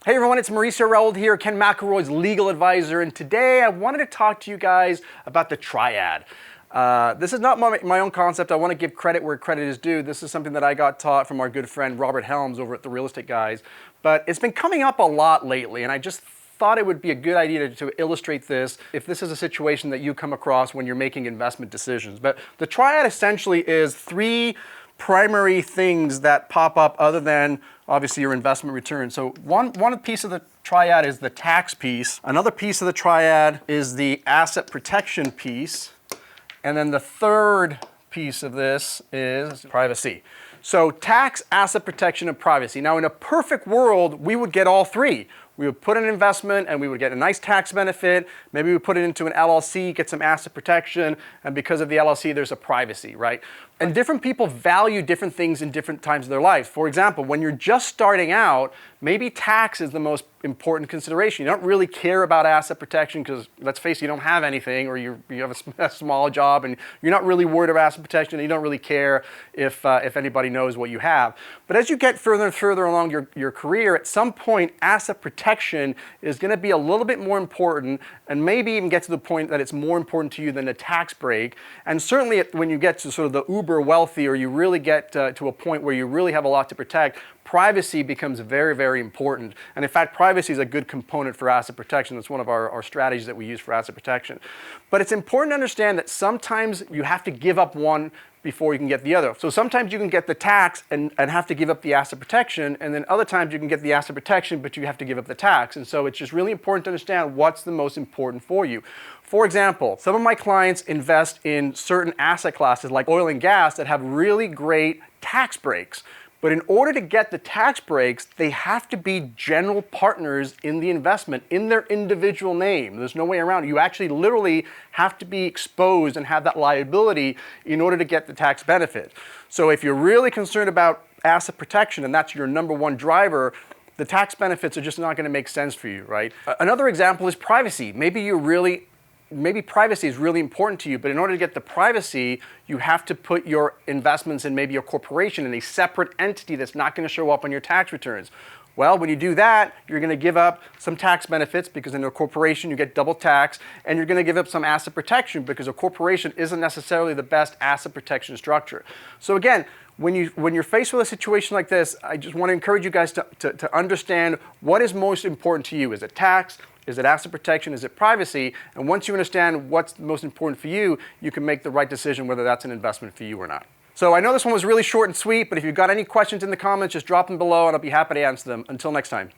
Hey everyone, it's Mauricio Rauld here, Ken McElroy's legal advisor, and today I wanted to talk to you guys about the Triad. This is not my own concept. I want to give credit where credit is due. This is something that I got taught from our good friend Robert Helms over at the Real Estate Guys, but it's been coming up a lot lately, and I just thought it would be a good idea to illustrate this if this is a situation that you come across when you're making investment decisions. But the Triad essentially is three primary things that pop up other than obviously your investment return. So one piece of the Triad is the tax piece. Another piece of the Triad is the asset protection piece. And then the third piece of this is privacy. So tax, asset protection, and privacy. Now in a perfect world, we would get all three. We would put an investment and we would get a nice tax benefit. Maybe we put it into an LLC, get some asset protection, and because of the LLC, there's a privacy, right? And different people value different things in different times of their life. For example, when you're just starting out, maybe tax is the most important consideration. You don't really care about asset protection because, let's face it, you don't have anything, or you have a small job and you're not really worried about asset protection, and you don't really care if anybody knows what you have. But as you get further and further along your career, at some point, asset protection is going to be a little bit more important, and maybe even get to the point that it's more important to you than a tax break. And certainly when you get to sort of the uber wealthy, or you really get to a point where you really have a lot to protect, privacy becomes very, very important. And in fact, privacy is a good component for asset protection. That's one of our strategies that we use for asset protection. But it's important to understand that sometimes you have to give up one before you can get the other. So sometimes you can get the tax and have to give up the asset protection, and then other times you can get the asset protection, but you have to give up the tax. And so it's just really important to understand what's the most important for you. For example, some of my clients invest in certain asset classes like oil and gas that have really great tax breaks. But in order to get the tax breaks, they have to be general partners in the investment in their individual name. There's no way around it. You actually literally have to be exposed and have that liability in order to get the tax benefit. So if you're really concerned about asset protection and that's your number one driver, the tax benefits are just not going to make sense for you, right? Another example is privacy. Maybe privacy is really important to you, but in order to get the privacy, you have to put your investments in maybe a corporation in a separate entity that's not going to show up on your tax returns. Well, when you do that, you're going to give up some tax benefits because in a corporation you get double tax, and you're going to give up some asset protection because a corporation isn't necessarily the best asset protection structure. So again, when you're faced with a situation like this, I just want to encourage you guys to understand what is most important to you. Is it tax? Is it asset protection? Is it privacy? And once you understand what's most important for you, you can make the right decision whether that's an investment for you or not. So I know this one was really short and sweet, but if you've got any questions in the comments, just drop them below and I'll be happy to answer them. Until next time.